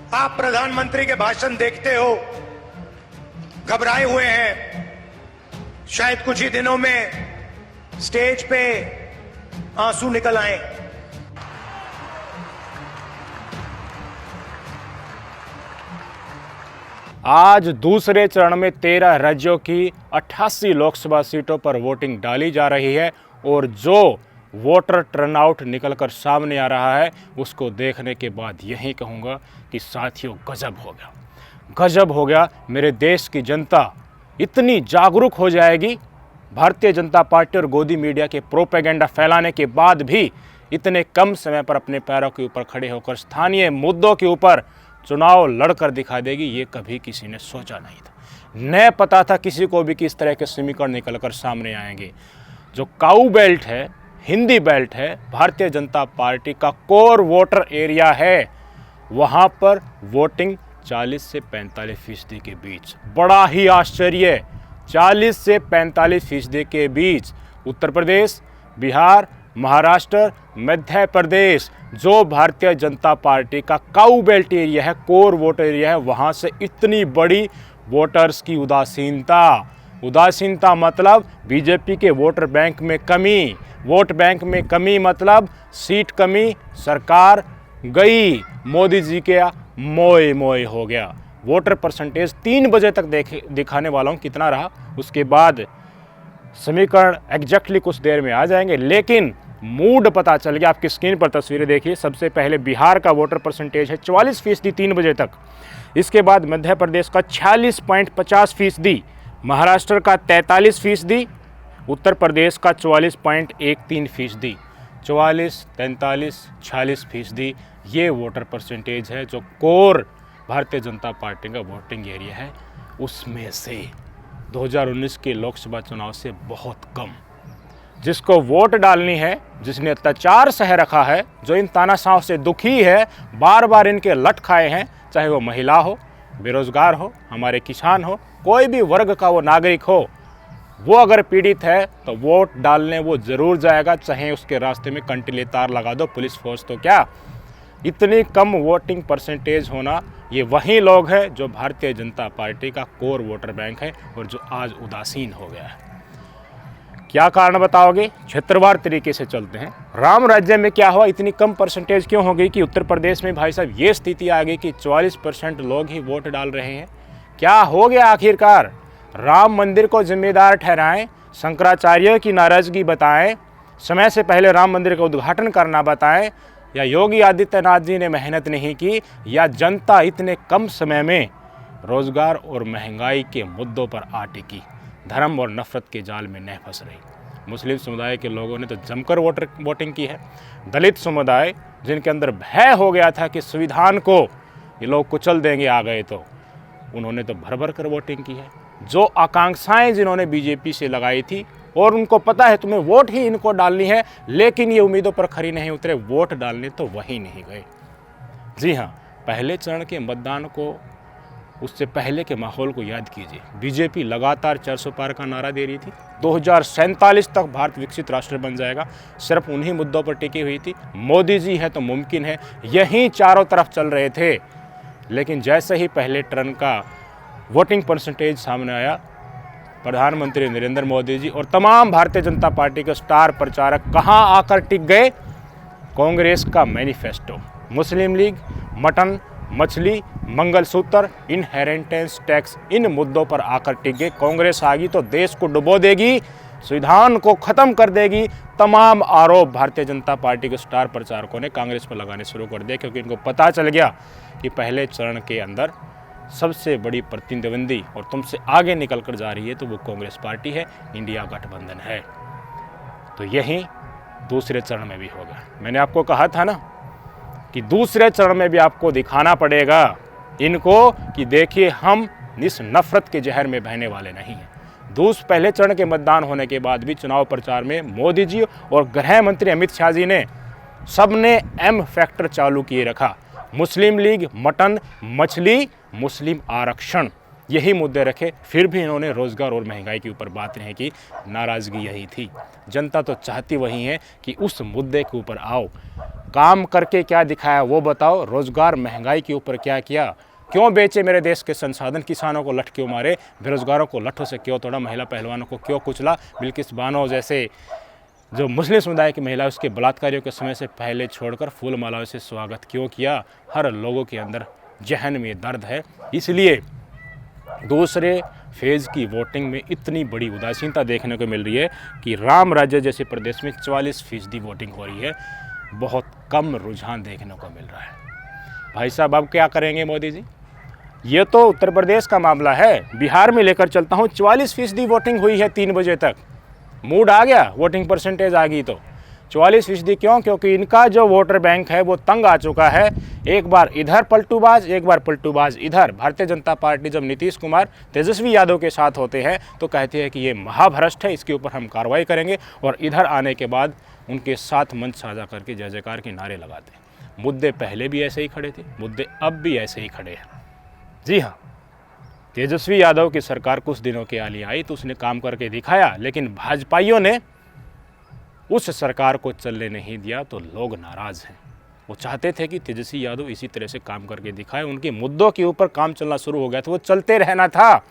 आप प्रधानमंत्री के भाषण देखते हो, घबराए हुए हैं, शायद कुछ ही दिनों में स्टेज पे आंसू निकल आए। आज दूसरे चरण में 13 राज्यों की 88 लोकसभा सीटों पर वोटिंग डाली जा रही है और जो वोटर टर्नआउट निकलकर सामने आ रहा है उसको देखने के बाद यही कहूँगा कि साथियों गजब हो गया, गजब हो गया। मेरे देश की जनता इतनी जागरूक हो जाएगी, भारतीय जनता पार्टी और गोदी मीडिया के प्रोपेगेंडा फैलाने के बाद भी इतने कम समय पर अपने पैरों के ऊपर खड़े होकर स्थानीय मुद्दों के ऊपर चुनाव लड़कर दिखा देगी, ये कभी किसी ने सोचा नहीं था। न पता था किसी को भी कि इस तरह के समीकरण निकलकर सामने आएंगे। जो काऊ बेल्ट है, हिंदी बेल्ट है, भारतीय जनता पार्टी का कोर वोटर एरिया है, वहाँ पर वोटिंग 40 से 45% के बीच, बड़ा ही आश्चर्य, 40 से 45% के बीच उत्तर प्रदेश, बिहार, महाराष्ट्र, मध्य प्रदेश, जो भारतीय जनता पार्टी का काऊ बेल्ट एरिया है, कोर वोटर एरिया है, वहाँ से इतनी बड़ी वोटर्स की उदासीनता मतलब बीजेपी के वोटर बैंक में कमी, वोट बैंक में कमी मतलब सीट कमी, सरकार गई, मोदी जी के मोए मोए हो गया। वोटर परसेंटेज 3 बजे तक दिखाने वाला हूँ कितना रहा, उसके बाद समीकरण एग्जैक्टली कुछ देर में आ जाएंगे, लेकिन मूड पता चल गया। आपकी स्क्रीन पर तस्वीरें देखिए। सबसे पहले बिहार का वोटर परसेंटेज है 44% 3 बजे तक, इसके बाद मध्य प्रदेश का 46.50%, महाराष्ट्र का 43%, उत्तर प्रदेश का 44.13%, 44, 43, 46% ये वोटर परसेंटेज है जो कोर भारतीय जनता पार्टी का वोटिंग एरिया है। उसमें से 2019 के लोकसभा चुनाव से बहुत कम। जिसको वोट डालनी है, जिसने अत्याचार सह रखा है, जो इन तानाशाहों से दुखी है, बार बार इनके लट खाए हैं, चाहे वो महिला हो, बेरोजगार हो, हमारे किसान हो, कोई भी वर्ग का वो नागरिक हो, वो अगर पीड़ित है तो वोट डालने वो ज़रूर जाएगा, चाहे उसके रास्ते में कंटीले तार लगा दो पुलिस फोर्स। तो क्या इतनी कम वोटिंग परसेंटेज होना, ये वही लोग हैं जो भारतीय जनता पार्टी का कोर वोटर बैंक है और जो आज उदासीन हो गया है। क्या कारण बताओगे? क्षेत्रवार तरीके से चलते हैं। राम राज्य में क्या हुआ, इतनी कम परसेंटेज क्यों हो गई कि उत्तर प्रदेश में भाई साहब ये स्थिति आ गई कि 44% लोग ही वोट डाल रहे हैं? क्या हो गया आखिरकार? राम मंदिर को जिम्मेदार ठहराएं, शंकराचार्य की नाराजगी बताएं, समय से पहले राम मंदिर का उद्घाटन करना बताएं, या योगी आदित्यनाथ जी ने मेहनत नहीं की, या जनता इतने कम समय में रोजगार और महंगाई के मुद्दों पर आ टिकी, धर्म और नफरत के जाल में न फंस रही। मुस्लिम समुदाय के लोगों ने तो जमकर वोटिंग की है। दलित समुदाय, जिनके अंदर भय हो गया था कि संविधान को ये लोग कुचल देंगे आ गए, तो उन्होंने तो भर भर कर वोटिंग की है। जो आकांक्षाएं जिन्होंने बीजेपी से लगाई थी और उनको पता है तुम्हें वोट ही इनको डालनी है, लेकिन ये उम्मीदों पर खरी नहीं उतरे, वोट डालने तो वही नहीं गए। जी हाँ, पहले चरण के मतदान को, उससे पहले के माहौल को याद कीजिए। बीजेपी लगातार 400 पार का नारा दे रही थी, 2047 तक भारत विकसित राष्ट्र बन जाएगा, सिर्फ उन्हीं मुद्दों पर टिकी हुई थी। मोदी जी है तो मुमकिन है, यहीं चारों तरफ चल रहे थे। लेकिन जैसे ही पहले टर्न का वोटिंग परसेंटेज सामने आया, प्रधानमंत्री नरेंद्र मोदी जी और तमाम भारतीय जनता पार्टी के स्टार प्रचारक कहाँ आकर टिक गए? कांग्रेस का मैनिफेस्टो, मुस्लिम लीग, मटन, मछली, मंगलसूत्र, इनहेरिटेंस टैक्स, इन मुद्दों पर आकर टिक गए। कांग्रेस आ गई तो देश को डुबो देगी, संविधान को खत्म कर देगी। तमाम आरोप भारतीय जनता पार्टी के स्टार प्रचारकों ने कांग्रेस पर लगाने शुरू कर दिए, क्योंकि इनको पता चल गया कि पहले चरण के अंदर सबसे बड़ी प्रतिद्वंदी और तुमसे आगे निकल कर जा रही है तो वो कांग्रेस पार्टी है, इंडिया गठबंधन है। तो यही दूसरे चरण में भी होगा। मैंने आपको कहा था ना कि दूसरे चरण में भी आपको दिखाना पड़ेगा इनको कि देखिए हम इस नफरत के जहर में बहने वाले नहीं हैं। पहले चरण के मतदान होने के बाद भी चुनाव प्रचार में मोदी जी और गृह मंत्री अमित शाह जी ने सबने एम फैक्टर चालू किए रखा। मुस्लिम लीग, मटन, मछली, मुस्लिम आरक्षण, यही मुद्दे रखे। फिर भी इन्होंने रोजगार और महंगाई के ऊपर बात नहीं की। नाराजगी यही थी। जनता तो चाहती वही है कि उस मुद्दे के ऊपर आओ। काम करके क्या दिखाया वो बताओ। रोजगार महंगाई के ऊपर क्या किया, क्यों बेचे मेरे देश के संसाधन, किसानों को लठ क्यों मारे, बेरोजगारों को लठों से क्यों तोड़ा, महिला पहलवानों को क्यों कुचला, बिल्किस बानो जैसे जो मुस्लिम समुदाय की महिला उसके बलात्कारियों के समय से पहले छोड़कर फूल मालाओं से स्वागत क्यों किया। हर लोगों के अंदर जहन में दर्द है। इसलिए दूसरे फेज़ की वोटिंग में इतनी बड़ी उदासीनता देखने को मिल रही है कि राम राज्य जैसे प्रदेश में 44% वोटिंग हो रही है। बहुत कम रुझान देखने को मिल रहा है। भाई साहब अब क्या करेंगे मोदी जी? ये तो उत्तर प्रदेश का मामला है, बिहार में लेकर चलता हूँ। 44% वोटिंग हुई है 3 बजे तक। मूड आ गया, वोटिंग परसेंटेज आ गई तो 44% क्यों? क्योंकि इनका जो वोटर बैंक है वो तंग आ चुका है। एक बार इधर पलटूबाज, एक बार पलटूबाज इधर। भारतीय जनता पार्टी जब नीतीश कुमार तेजस्वी यादव के साथ होते हैं तो कहते हैं कि ये महाभ्रष्ट है, इसके ऊपर हम कार्रवाई करेंगे, और इधर आने के बाद उनके साथ मंच साझा करके जय जयकार के नारे लगाते हैं। मुद्दे पहले भी ऐसे ही खड़े थे, मुद्दे अब भी ऐसे ही खड़े हैं। जी हाँ, तेजस्वी यादव की सरकार कुछ दिनों के लिए आई तो उसने काम करके दिखाया, लेकिन भाजपाइयों ने उस सरकार को चलने नहीं दिया तो लोग नाराज़ हैं। वो चाहते थे कि तेजस्वी यादव इसी तरह से काम करके दिखाए, उनके मुद्दों के ऊपर काम चलना शुरू हो गया तो वो चलते रहना था।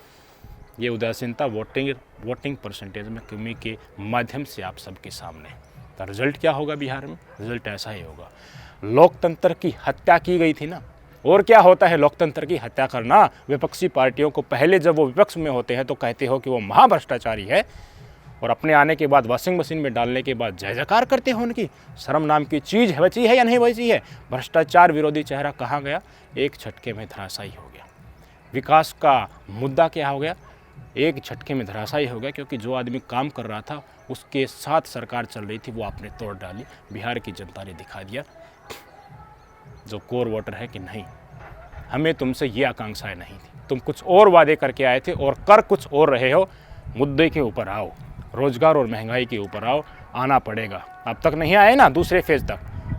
ये उदासीनता वोटिंग परसेंटेज में कमी के माध्यम से आप सबके सामने। तो रिजल्ट क्या होगा बिहार में? रिजल्ट ऐसा ही होगा। लोकतंत्र की हत्या की गई थी ना। और क्या होता है लोकतंत्र की हत्या करना? विपक्षी पार्टियों को पहले जब वो विपक्ष में होते हैं तो कहते हो कि वो महाभ्रष्टाचारी है, और अपने आने के बाद वॉशिंग मशीन में डालने के बाद जय जयकार करते हो उनकी। शर्म नाम की चीज़ बची है या नहीं बची है? भ्रष्टाचार विरोधी चेहरा कहाँ गया? एक झटके में धराशायी हो गया। विकास का मुद्दा क्या हो गया? एक झटके में धराशायी हो गया, क्योंकि जो आदमी काम कर रहा था उसके साथ सरकार चल रही थी वो आपने तोड़ डाली। बिहार की जनता ने दिखा दिया जो कोर वोटर है कि नहीं, हमें तुमसे ये आकांक्षाएं नहीं थी, तुम कुछ और वादे करके आए थे और कर कुछ और रहे हो। मुद्दे के ऊपर आओ, रोजगार और महंगाई के ऊपर आओ, आना पड़ेगा। अब तक नहीं आए ना दूसरे फेज़ तक,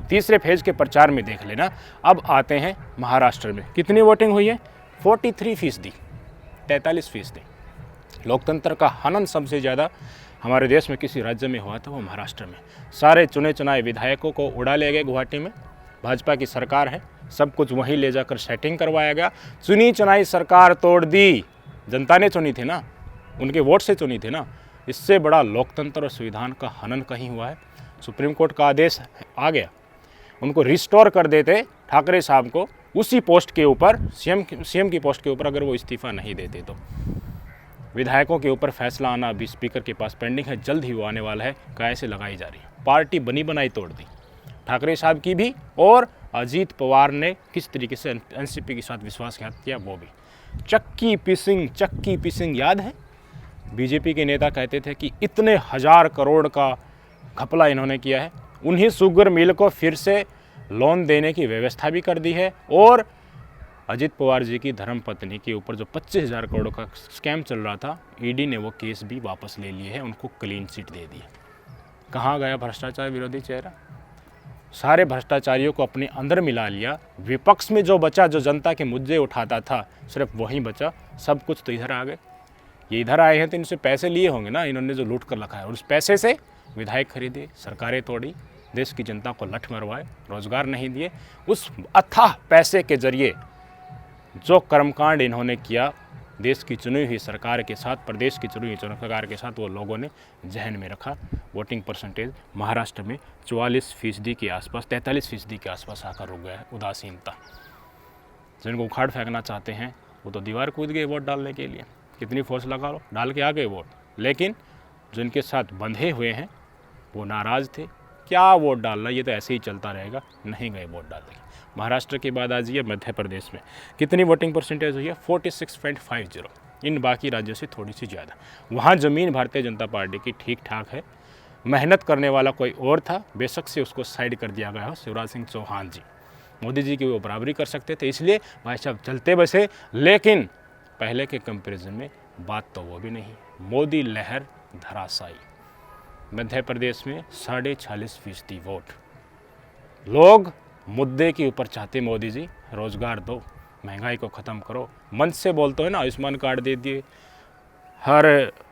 तीसरे फेज़ के प्रचार में देख लेना। अब आते हैं महाराष्ट्र में। कितनी वोटिंग हुई है? 43%, 43%। लोकतंत्र का हनन सबसे ज़्यादा हमारे देश में किसी राज्य में हुआ था वो महाराष्ट्र में। सारे चुने चुनाए विधायकों को उड़ा ले गए गुवाहाटी में। भाजपा की सरकार है, सब कुछ वहीं ले जाकर सेटिंग करवाया गया। चुनी चुनाई सरकार तोड़ दी, जनता ने चुनी थी ना, उनके वोट से चुनी थी ना। इससे बड़ा लोकतंत्र और संविधान का हनन कहीं हुआ है? सुप्रीम कोर्ट का आदेश आ गया, उनको रिस्टोर कर देते ठाकरे साहब को उसी पोस्ट के ऊपर, सीएम की पोस्ट के ऊपर, अगर वो इस्तीफा नहीं देते तो। विधायकों के ऊपर फैसला आना अभी स्पीकर के पास पेंडिंग है, जल्द ही वो आने वाला है। कैसे लगाई जा रही है? पार्टी बनी बनाई तोड़ दी ठाकरे साहब की भी, और अजीत पवार ने किस तरीके से एनसीपी के साथ विश्वासघात किया वो भी। चक्की पिसिंग याद है? बीजेपी के नेता कहते थे कि इतने 1000 करोड़ का घपला इन्होंने किया है। उन्हीं शुगर मिल को फिर से लोन देने की व्यवस्था भी कर दी है, और अजीत पवार जी की धर्मपत्नी के ऊपर जो 25,000 करोड़ का स्कैम चल रहा था, ईडी ने वो केस भी वापस ले लिए हैं, उनको क्लीन चिट दे दी। कहाँ गया भ्रष्टाचार विरोधी चेहरा? सारे भ्रष्टाचारियों को अपने अंदर मिला लिया। विपक्ष में जो बचा, जो जनता के मुद्दे उठाता था, सिर्फ वही बचा। सब कुछ तो इधर आ गए। ये इधर आए हैं तो इनसे पैसे लिए होंगे ना, इन्होंने जो लूट कर रखा है, और उस पैसे से विधायक खरीदे, सरकारें तोड़ी, देश की जनता को लठ मरवाए, रोजगार नहीं दिए। उस अथाह पैसे के जरिए जो कर्मकांड इन्होंने किया देश की चुनी हुई सरकार के साथ, प्रदेश की चुनी हुई सरकार के साथ, वो लोगों ने जहन में रखा। वोटिंग परसेंटेज महाराष्ट्र में 44% के आसपास, 43% के आसपास आकर रुक गया है। उदासीनता। जिनको उखाड़ फेंकना चाहते हैं वो तो दीवार कूद गए वोट डालने के लिए, कितनी फोर्स लगा लो, डाल के आ गए वोट। लेकिन जिनके साथ बंधे हुए हैं वो नाराज़ थे, क्या वोट डालना, ये तो ऐसे ही चलता रहेगा, नहीं गए वोट डालने। महाराष्ट्र के बाद आज ये मध्य प्रदेश में कितनी वोटिंग परसेंटेज हुई है? 46.50। इन बाकी राज्यों से थोड़ी सी ज़्यादा। वहाँ ज़मीन भारतीय जनता पार्टी की ठीक ठाक है। मेहनत करने वाला कोई और था, बेशक से उसको साइड कर दिया गया हो। शिवराज सिंह चौहान जी, मोदी जी की वो बराबरी कर सकते थे, इसलिए भाई साहब चलते बसे। लेकिन पहले के कंपैरिजन में बात तो वो भी नहीं। मोदी लहर धराशायी। मध्य प्रदेश में 46.5% वोट। लोग मुद्दे के ऊपर चाहते मोदी जी रोजगार दो, महंगाई को ख़त्म करो। मंच से बोलते हो ना, आयुष्मान कार्ड दे दिए, हर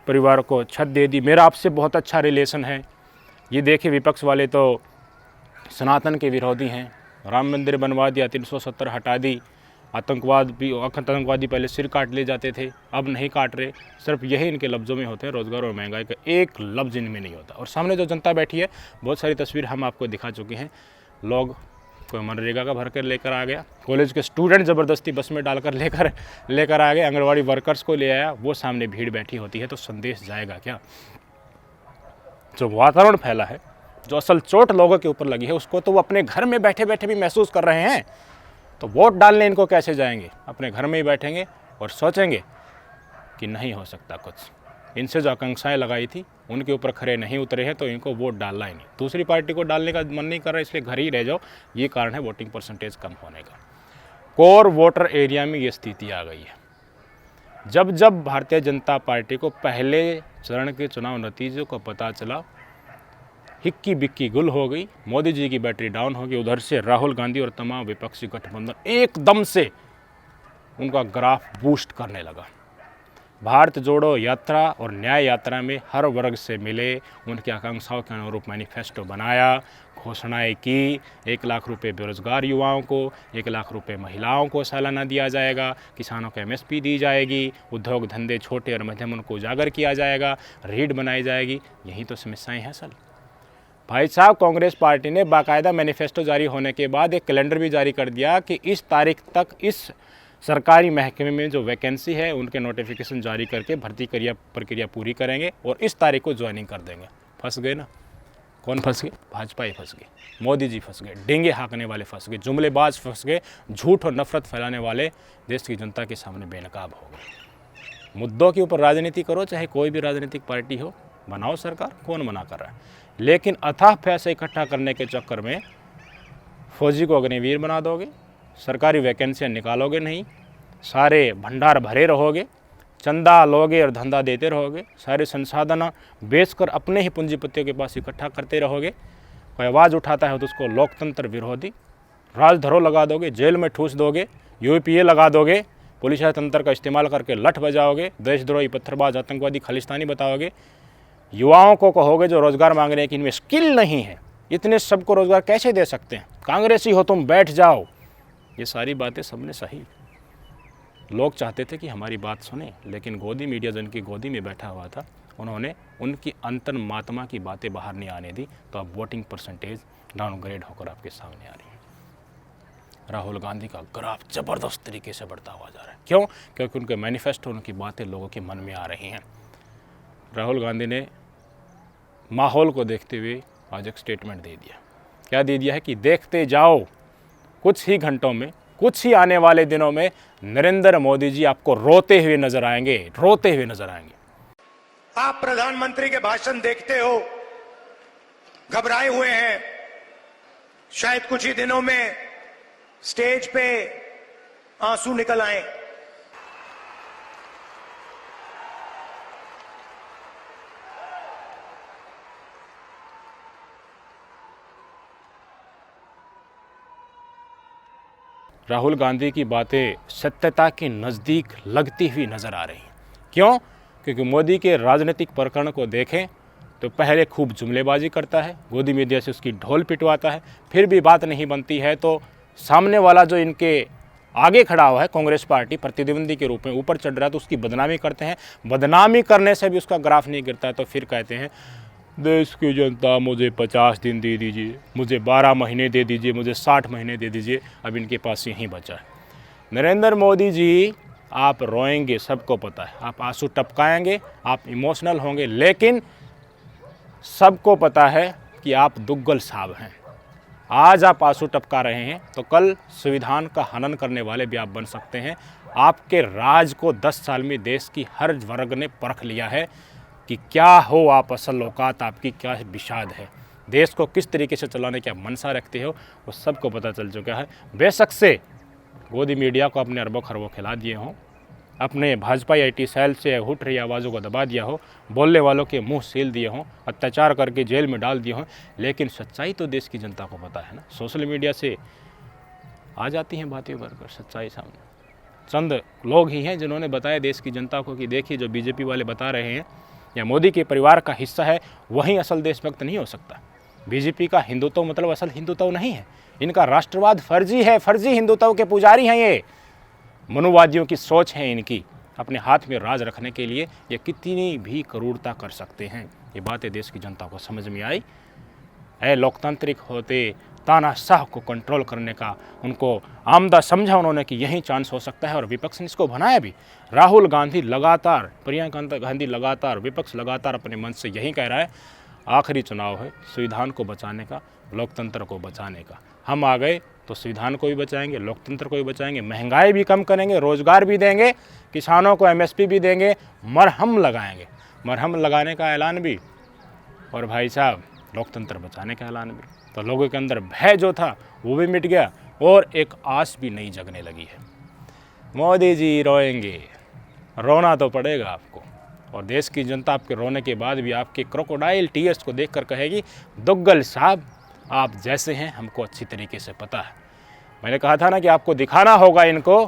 परिवार को छत दे दी, मेरा आपसे बहुत अच्छा रिलेशन है। ये देखिए विपक्ष वाले तो सनातन के विरोधी हैं, राम मंदिर बनवा दिया, 370 हटा दी, आतंकवादी पहले सिर काट ले जाते थे, अब नहीं काट रहे। सिर्फ यही इनके लफ्ज़ों में होते हैं, रोज़गार और महंगाई का एक लफ्ज़ इनमें नहीं होता। और सामने जो जनता बैठी है, बहुत सारी तस्वीर हम आपको दिखा चुके हैं। लोग कोई मनरेगा का भर कर लेकर आ गया, कॉलेज के स्टूडेंट ज़बरदस्ती बस में डालकर लेकर आ गए, आंगनवाड़ी वर्कर्स को ले आया, वो सामने भीड़ बैठी होती है तो संदेश जाएगा क्या? जो वातावरण फैला है, जो असल चोट लोगों के ऊपर लगी है, उसको तो वो अपने घर में बैठे बैठे भी महसूस कर रहे हैं। तो वोट डालने इनको कैसे जाएंगे? अपने घर में ही बैठेंगे और सोचेंगे कि नहीं हो सकता कुछ। इनसे जो आकांक्षाएं लगाई थी उनके ऊपर खरे नहीं उतरे हैं तो इनको वोट डालना ही नहीं। दूसरी पार्टी को डालने का मन नहीं कर रहा, इसलिए घर ही रह जाओ। ये कारण है वोटिंग परसेंटेज कम होने का। कोर वोटर एरिया में ये स्थिति आ गई है। जब जब भारतीय जनता पार्टी को पहले चरण के चुनाव नतीजों को पता चला, हिक्की बिक्की गुल हो गई, मोदी जी की बैटरी डाउन हो गई। उधर से राहुल गांधी और तमाम विपक्षी गठबंधन एकदम से उनका ग्राफ बूस्ट करने लगा। भारत जोड़ो यात्रा और न्याय यात्रा में हर वर्ग से मिले, उनकी आकांक्षाओं के अनुरूप मैनिफेस्टो बनाया, घोषणाएं की। 1 लाख रुपए बेरोजगार युवाओं को, 1 लाख रुपए महिलाओं को सालाना दिया जाएगा, किसानों को MSP दी जाएगी, उद्योग धंधे छोटे और मध्यम उनको उजागर किया जाएगा, रीढ़ बनाई जाएगी। यही तो समस्याएं हैं असल। भाई साहब, कांग्रेस पार्टी ने बाकायदा मैनिफेस्टो जारी होने के बाद एक कैलेंडर भी जारी कर दिया कि इस तारीख तक इस सरकारी महकमे में जो वैकेंसी है उनके नोटिफिकेशन जारी करके भर्ती प्रक्रिया पूरी करेंगे और इस तारीख को ज्वाइनिंग कर देंगे। फंस गए ना? कौन फंस गए? भाजपा ही फंस गई, मोदी जी फंस गए, डेंगे हाँकने वाले फंस गए, जुमलेबाज फंस गए, झूठ और नफरत फैलाने वाले देश की जनता के सामने बेनकाब हो गए। मुद्दों के ऊपर राजनीति करो, चाहे कोई भी राजनीतिक पार्टी हो, बनाओ सरकार, कौन मना कर रहा है। लेकिन अथाह पैसे इकट्ठा करने के चक्कर में फौजी को अग्निवीर बना दोगे, सरकारी वैकेंसियाँ निकालोगे नहीं, सारे भंडार भरे रहोगे, चंदा लोगे और धंधा देते रहोगे, सारे संसाधन बेचकर अपने ही पूंजीपतियों के पास इकट्ठा करते रहोगे। कोई आवाज़ उठाता है तो उसको लोकतंत्र विरोधी राजधरोह लगा दोगे, जेल में ठूस दोगे, UPA लगा दोगे, पुलिस तंत्र का इस्तेमाल करके लठ बजाओगे, देशद्रोही, पत्थरबाज, आतंकवादी, खालिस्तानी बताओगे। युवाओं को कहोगे जो रोज़गार मांग रहे हैं कि इनमें स्किल नहीं है, इतने सबको रोज़गार कैसे दे सकते हैं, कांग्रेसी हो तुम, बैठ जाओ। ये सारी बातें सबने सही। लोग चाहते थे कि हमारी बात सुने, लेकिन गोदी मीडिया जिनकी गोदी में बैठा हुआ था, उन्होंने उनकी अंतर्मात्मा की बातें बाहर नहीं आने दी। तो अब वोटिंग परसेंटेज डाउनग्रेड होकर आपके सामने आ रही है। राहुल गांधी का ग्राफ ज़बरदस्त तरीके से बढ़ता हुआ जा रहा है। क्यों? क्योंकि उनके मैनिफेस्टो, उनकी बातें लोगों के मन में आ रही हैं। राहुल गांधी ने माहौल को देखते हुए आज एक स्टेटमेंट दे दिया। क्या दे दिया है कि देखते जाओ, कुछ ही घंटों में, कुछ ही आने वाले दिनों में नरेंद्र मोदी जी आपको रोते हुए नजर आएंगे, रोते हुए नजर आएंगे। आप प्रधानमंत्री के भाषण देखते हो, घबराए हुए हैं। शायद कुछ ही दिनों में स्टेज पे आंसू निकल आए। राहुल गांधी की बातें सत्यता के नज़दीक लगती हुई नज़र आ रही हैं। क्यों? क्योंकि मोदी के राजनीतिक प्रकरण को देखें तो पहले खूब जुमलेबाजी करता है, गोदी मीडिया से उसकी ढोल पिटवाता है, फिर भी बात नहीं बनती है तो सामने वाला जो इनके आगे खड़ा हुआ है कांग्रेस पार्टी प्रतिद्वंदी के रूप में ऊपर चढ़ रहा है तो उसकी बदनामी करते हैं। बदनामी करने से भी उसका ग्राफ नहीं गिरता है तो फिर कहते हैं देश की जनता मुझे 50 दिन दे दीजिए, मुझे 12 महीने दे दीजिए, मुझे 60 महीने दे दीजिए। अब इनके पास यहीं बचा है। नरेंद्र मोदी जी, आप रोएंगे, सबको पता है, आप आंसू टपकाएंगे, आप इमोशनल होंगे, लेकिन सबको पता है कि आप दुग्गल साहब हैं। आज आप आंसू टपका रहे हैं तो कल संविधान का हनन करने वाले भी आप बन सकते हैं। आपके राज को 10 साल में देश की हर वर्ग ने परख लिया है कि क्या हो आप, असल औकात आपकी क्या विशाद है, देश को किस तरीके से चलाने की आप मनसा रखते हो, वो सबको पता चल चुका है। बेशक से गोदी मीडिया को अपने अरबों खरबों खिला दिए हों, अपने भाजपा IT सेल से उठ रही आवाज़ों को दबा दिया हो, बोलने वालों के मुंह सील दिए हों, अत्याचार करके जेल में डाल दिए हों, लेकिन सच्चाई तो देश की जनता को पता है ना। सोशल मीडिया से आ जाती हैं बातें करकर सच्चाई सामने। चंद लोग ही हैं जिन्होंने बताया देश की जनता को कि देखिए जो BJP वाले बता रहे हैं या मोदी के परिवार का हिस्सा है वही असल देशभक्त नहीं हो सकता। बीजेपी का हिंदुत्व मतलब असल हिंदुत्व नहीं है, इनका राष्ट्रवाद फर्जी है, फर्जी हिंदुत्व के पुजारी हैं ये। मनुवादियों की सोच है इनकी, अपने हाथ में राज रखने के लिए ये कितनी भी क्रूरता कर सकते हैं। ये बातें देश की जनता को समझ में आई। लोकतांत्रिक होते तानाशाह को कंट्रोल करने का उनको आमदा समझा उन्होंने कि यही चांस हो सकता है, और विपक्ष ने इसको बनाया भी। राहुल गांधी लगातार, प्रियंका गांधी लगातार, विपक्ष लगातार अपने मन से यही कह रहा है आखिरी चुनाव है संविधान को बचाने का, लोकतंत्र को बचाने का। हम आ गए तो संविधान को भी बचाएंगे, लोकतंत्र को भी बचाएंगे, महंगाई भी कम करेंगे, रोजगार भी देंगे, किसानों को एमएसपी भी देंगे, मरहम लगाएंगे, मरहम लगाने का ऐलान भी, और भाई साहब लोकतंत्र बचाने का ऐलान भी। तो लोगों के अंदर भय जो था वो भी मिट गया और एक आस भी नई जगने लगी है। मोदी जी रोएंगे, रोना तो पड़ेगा आपको, और देश की जनता आपके रोने के बाद भी आपके क्रोकोडाइल टीयर्स को देखकर कहेगी दुग्गल साहब आप जैसे हैं हमको अच्छी तरीके से पता है। मैंने कहा था ना कि आपको दिखाना होगा इनको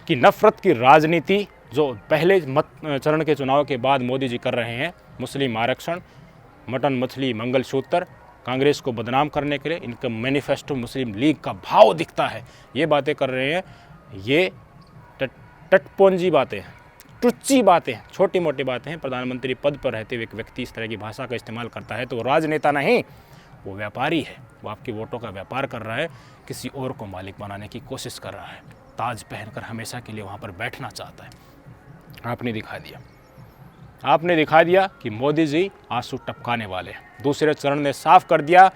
कि नफ़रत की राजनीति जो पहले चरण के चुनाव के बाद मोदी जी कर रहे हैं, मुस्लिम आरक्षण, मटन मछली मंगलसूत्र, कांग्रेस को बदनाम करने के लिए इनका मैनिफेस्टो मुस्लिम लीग का भाव दिखता है, ये बातें कर रहे हैं। ये टटपोंजी बातें हैं, टुच्ची बातें हैं, छोटी मोटी बातें हैं। प्रधानमंत्री पद पर रहते हुए एक व्यक्ति इस तरह की भाषा का इस्तेमाल करता है तो वो राजनेता नहीं, वो व्यापारी है। वो आपके वोटों का व्यापार कर रहा है, किसी और को मालिक बनाने की कोशिश कर रहा है, ताज पहनकर हमेशा के लिए वहाँ पर बैठना चाहता है। आपने दिखा दिया, आपने दिखा दिया कि मोदी जी आंसू टपकाने वाले हैं। दूसरे चरण ने साफ कर दिया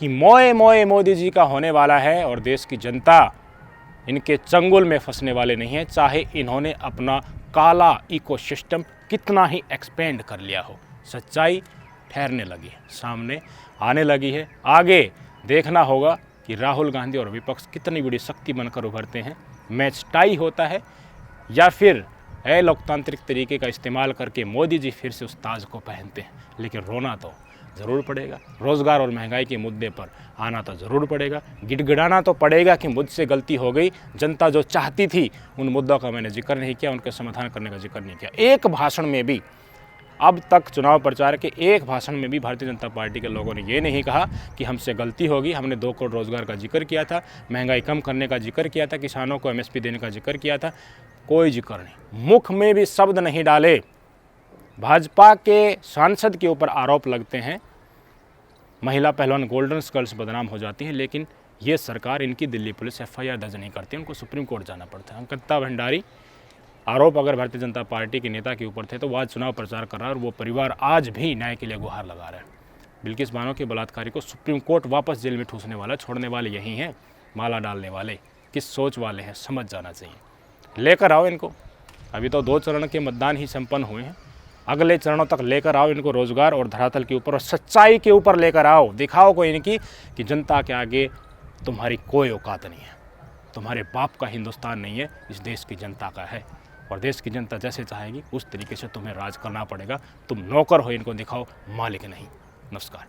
कि मोए मोए मोदी जी का होने वाला है, और देश की जनता इनके चंगुल में फंसने वाले नहीं है, चाहे इन्होंने अपना काला इकोसिस्टम कितना ही एक्सपेंड कर लिया हो। सच्चाई ठहरने लगी है, सामने आने लगी है। आगे देखना होगा कि राहुल गांधी और विपक्ष कितनी बड़ी शक्ति बनकर उभरते हैं। मैच टाई होता है या फिर लोकतांत्रिक तरीके का इस्तेमाल करके मोदी जी फिर से उस ताज को पहनते हैं। लेकिन रोना तो ज़रूर पड़ेगा, रोज़गार और महंगाई के मुद्दे पर आना तो ज़रूर पड़ेगा, गिड़गिड़ाना तो पड़ेगा कि मुझसे गलती हो गई। जनता जो चाहती थी उन मुद्दों का मैंने जिक्र नहीं किया, उनके समाधान करने का जिक्र नहीं किया। एक भाषण में भी, अब तक चुनाव प्रचार के एक भाषण में भी भारतीय जनता पार्टी के लोगों ने ये नहीं कहा कि हमसे गलती होगी, हमने 2 करोड़ रोज़गार का जिक्र किया था, महंगाई कम करने का जिक्र किया था, किसानों को एमएसपी देने का जिक्र किया था। कोई जिक्र नहीं, मुख में भी शब्द नहीं डाले। भाजपा के सांसद के ऊपर आरोप लगते हैं, महिला पहलवान गोल्डन स्कल्स बदनाम हो जाती हैं, लेकिन ये सरकार, इनकी दिल्ली पुलिस एफआईआर दर्ज नहीं करती, उनको सुप्रीम कोर्ट जाना पड़ता है। अंकिता भंडारी आरोप अगर भारतीय जनता पार्टी के नेता के ऊपर थे तो वो आज चुनाव प्रचार कर रहा है, और वो परिवार आज भी न्याय के लिए गुहार लगा रहा है। बिल्किस बानो के बलात्कारी को सुप्रीम कोर्ट वापस जेल में ठूसने वाला, छोड़ने वाले यही हैं, माला डालने वाले किस सोच वाले हैं, समझ जाना चाहिए। लेकर आओ इनको, अभी तो 2 चरण के मतदान ही संपन्न हुए हैं, अगले चरणों तक लेकर आओ इनको, रोजगार और धरातल के ऊपर और सच्चाई के ऊपर लेकर आओ। दिखाओ को इनकी कि जनता के आगे तुम्हारी कोई औकात नहीं है, तुम्हारे बाप का हिंदुस्तान नहीं है, इस देश की जनता का है, और देश की जनता जैसे चाहेगी उस तरीके से तुम्हें राज करना पड़ेगा। तुम नौकर हो, इनको दिखाओ मालिक नहीं। नमस्कार।